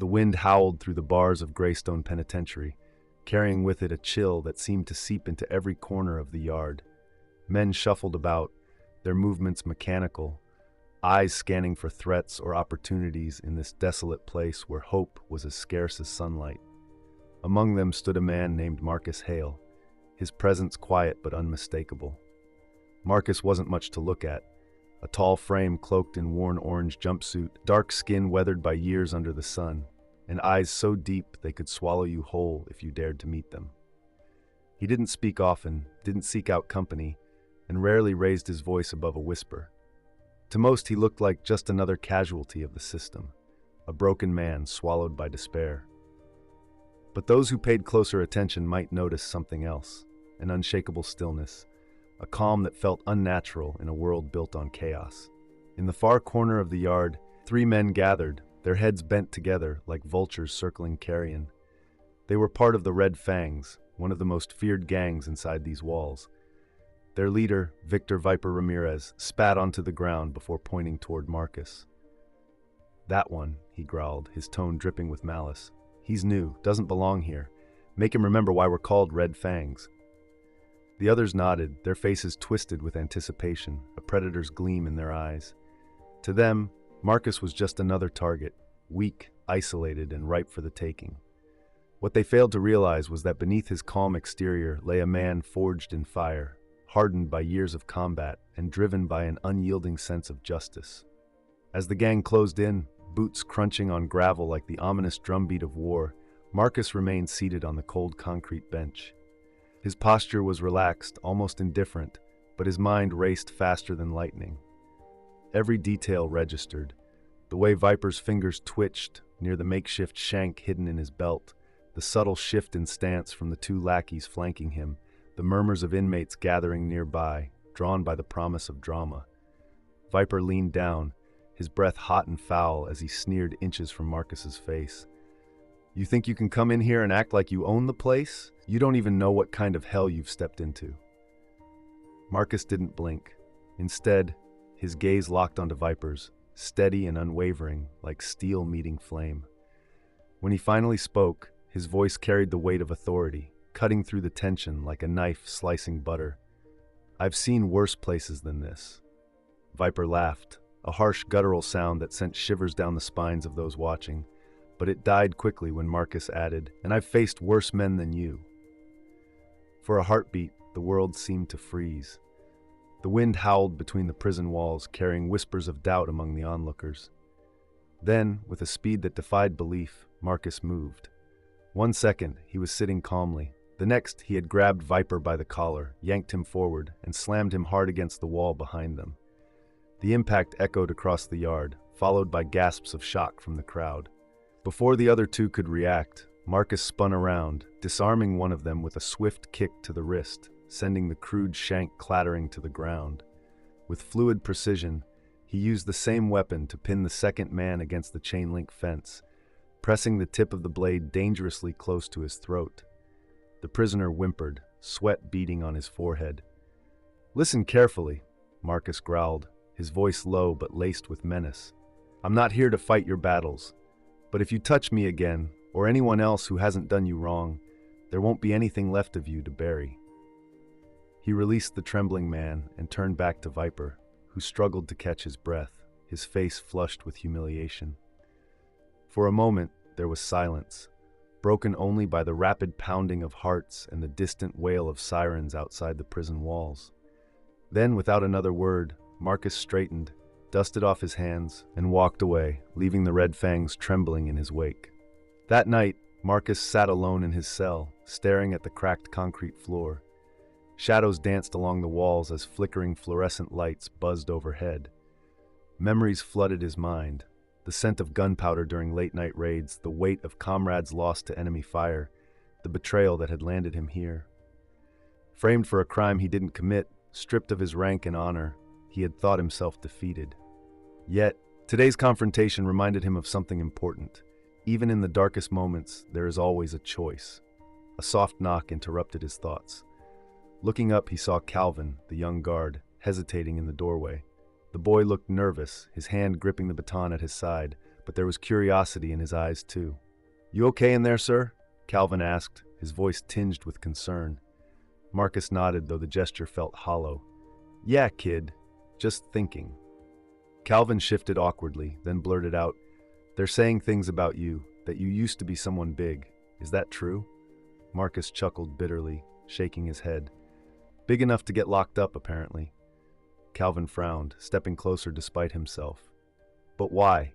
The wind howled through the bars of Graystone Penitentiary, carrying with it a chill that seemed to seep into every corner of the yard. Men shuffled about, their movements mechanical, eyes scanning for threats or opportunities in this desolate place where hope was as scarce as sunlight. Among them stood a man named Marcus Hale, his presence quiet but unmistakable. Marcus wasn't much to look at. A tall frame cloaked in worn orange jumpsuit, dark skin weathered by years under the sun, and eyes so deep they could swallow you whole if you dared to meet them. He didn't speak often, didn't seek out company, and rarely raised his voice above a whisper. To most he looked like just another casualty of the system, a broken man swallowed by despair. But those who paid closer attention might notice something else, an unshakable stillness, a calm that felt unnatural in a world built on chaos. In the far corner of the yard, 3 men gathered, their heads bent together like vultures circling carrion. They were part of the Red Fangs, one of the most feared gangs inside these walls. Their leader, Victor Viper Ramirez, spat onto the ground before pointing toward Marcus. "That one," he growled, his tone dripping with malice. "He's new, doesn't belong here. Make him remember why we're called Red Fangs." The others nodded, their faces twisted with anticipation, a predator's gleam in their eyes. To them, Marcus was just another target, weak, isolated, and ripe for the taking. What they failed to realize was that beneath his calm exterior lay a man forged in fire, hardened by years of combat and driven by an unyielding sense of justice. As the gang closed in, boots crunching on gravel like the ominous drumbeat of war, Marcus remained seated on the cold concrete bench. His posture was relaxed, almost indifferent, but his mind raced faster than lightning. Every detail registered. The way Viper's fingers twitched near the makeshift shank hidden in his belt, the subtle shift in stance from the 2 lackeys flanking him, the murmurs of inmates gathering nearby, drawn by the promise of drama. Viper leaned down, his breath hot and foul as he sneered inches from Marcus's face. "You think you can come in here and act like you own the place? You don't even know what kind of hell you've stepped into." Marcus didn't blink. Instead, his gaze locked onto Viper's, steady and unwavering, like steel meeting flame. When he finally spoke, his voice carried the weight of authority, cutting through the tension like a knife slicing butter. "I've seen worse places than this." Viper laughed, a harsh guttural sound that sent shivers down the spines of those watching, but it died quickly when Marcus added, "And I've faced worse men than you." For a heartbeat, the world seemed to freeze. The wind howled between the prison walls, carrying whispers of doubt among the onlookers. Then, with a speed that defied belief, Marcus moved. 1 second, he was sitting calmly. The next, he had grabbed Viper by the collar, yanked him forward, and slammed him hard against the wall behind them. The impact echoed across the yard, followed by gasps of shock from the crowd. Before the other 2 could react, Marcus spun around, disarming one of them with a swift kick to the wrist, sending the crude shank clattering to the ground. With fluid precision, he used the same weapon to pin the second man against the chain-link fence, pressing the tip of the blade dangerously close to his throat. The prisoner whimpered, sweat beading on his forehead. "Listen carefully," Marcus growled, his voice low but laced with menace. "I'm not here to fight your battles, but if you touch me again, or anyone else who hasn't done you wrong, there won't be anything left of you to bury." He released the trembling man and turned back to Viper, who struggled to catch his breath, his face flushed with humiliation. For a moment, there was silence, broken only by the rapid pounding of hearts and the distant wail of sirens outside the prison walls. Then, without another word, Marcus straightened, dusted off his hands, and walked away, leaving the Red Fangs trembling in his wake. That night, Marcus sat alone in his cell, staring at the cracked concrete floor. Shadows danced along the walls as flickering fluorescent lights buzzed overhead. Memories flooded his mind. The scent of gunpowder during late-night raids, the weight of comrades lost to enemy fire, the betrayal that had landed him here. Framed for a crime he didn't commit, stripped of his rank and honor, he had thought himself defeated. Yet, today's confrontation reminded him of something important. Even in the darkest moments, there is always a choice. A soft knock interrupted his thoughts. Looking up, he saw Calvin, the young guard, hesitating in the doorway. The boy looked nervous, his hand gripping the baton at his side, but there was curiosity in his eyes too. "You okay in there, sir?" Calvin asked, his voice tinged with concern. Marcus nodded, though the gesture felt hollow. "Yeah, kid. Just thinking." Calvin shifted awkwardly, then blurted out, "They're saying things about you, that you used to be someone big. Is that true?" Marcus chuckled bitterly, shaking his head. "Big enough to get locked up, apparently." Calvin frowned, stepping closer despite himself. "But why?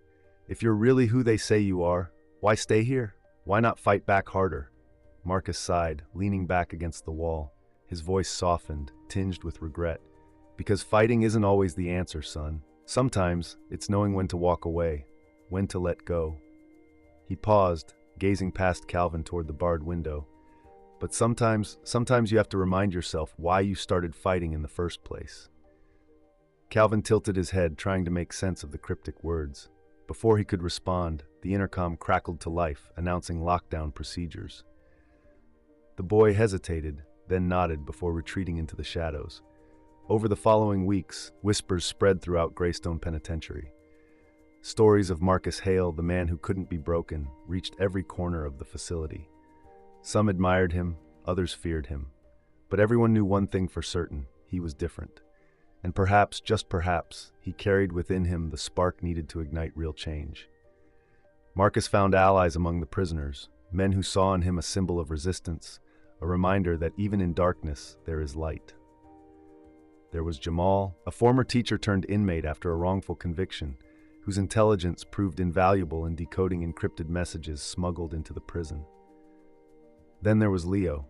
If you're really who they say you are, why stay here? Why not fight back harder?" Marcus sighed, leaning back against the wall. His voice softened, tinged with regret. "Because fighting isn't always the answer, son. Sometimes it's knowing when to walk away, when to let go." He paused, gazing past Calvin toward the barred window. "But sometimes you have to remind yourself why you started fighting in the first place." Calvin tilted his head, trying to make sense of the cryptic words. Before he could respond, the intercom crackled to life, announcing lockdown procedures. The boy hesitated, then nodded before retreating into the shadows. Over the following weeks, whispers spread throughout Graystone Penitentiary. Stories of Marcus Hale, the man who couldn't be broken, reached every corner of the facility. Some admired him, others feared him. But everyone knew one thing for certain: he was different. And perhaps, just perhaps, he carried within him the spark needed to ignite real change. Marcus found allies among the prisoners, men who saw in him a symbol of resistance, a reminder that even in darkness there is light. There was Jamal, a former teacher turned inmate after a wrongful conviction, whose intelligence proved invaluable in decoding encrypted messages smuggled into the prison. Then there was Leo,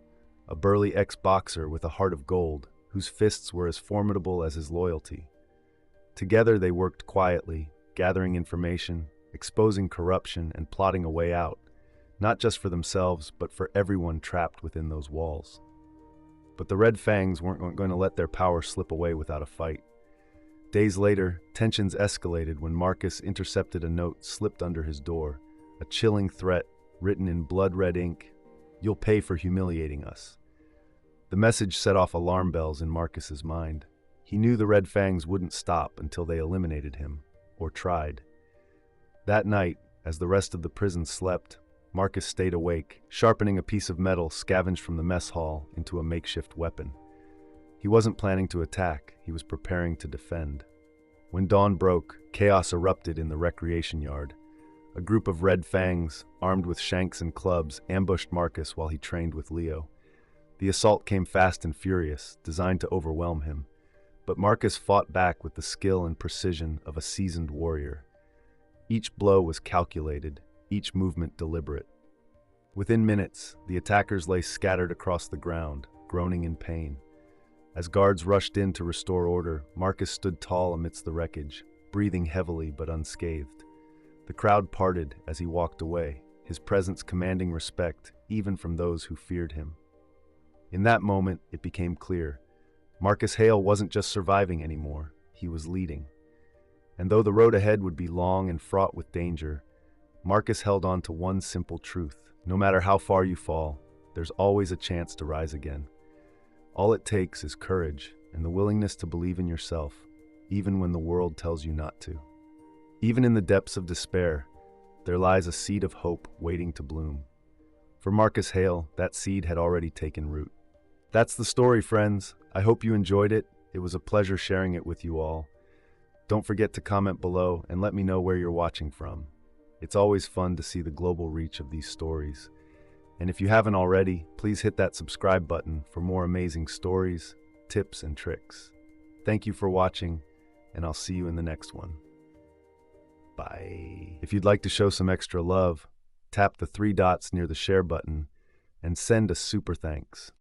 a burly ex-boxer with a heart of gold, whose fists were as formidable as his loyalty. Together they worked quietly, gathering information, exposing corruption, and plotting a way out, not just for themselves, but for everyone trapped within those walls. But the Red Fangs weren't going to let their power slip away without a fight. Days later, tensions escalated when Marcus intercepted a note slipped under his door, a chilling threat written in blood-red ink: "You'll pay for humiliating us." The message set off alarm bells in Marcus's mind. He knew the Red Fangs wouldn't stop until they eliminated him, or tried. That night, as the rest of the prison slept, Marcus stayed awake, sharpening a piece of metal scavenged from the mess hall into a makeshift weapon. He wasn't planning to attack, he was preparing to defend. When dawn broke, chaos erupted in the recreation yard. A group of Red Fangs, armed with shanks and clubs, ambushed Marcus while he trained with Leo. The assault came fast and furious, designed to overwhelm him. But Marcus fought back with the skill and precision of a seasoned warrior. Each blow was calculated, each movement deliberate. Within minutes, the attackers lay scattered across the ground, groaning in pain. As guards rushed in to restore order, Marcus stood tall amidst the wreckage, breathing heavily but unscathed. The crowd parted as he walked away, his presence commanding respect even from those who feared him. In that moment, it became clear: Marcus Hale wasn't just surviving anymore, he was leading. And though the road ahead would be long and fraught with danger, Marcus held on to one simple truth: no matter how far you fall, there's always a chance to rise again. All it takes is courage and the willingness to believe in yourself, even when the world tells you not to. Even in the depths of despair, there lies a seed of hope waiting to bloom. For Marcus Hale, that seed had already taken root. That's the story, friends. I hope you enjoyed it. It was a pleasure sharing it with you all. Don't forget to comment below and let me know where you're watching from. It's always fun to see the global reach of these stories. And if you haven't already, please hit that subscribe button for more amazing stories, tips, and tricks. Thank you for watching, and I'll see you in the next one. Bye. If you'd like to show some extra love, tap the 3 dots near the share button and send a super thanks.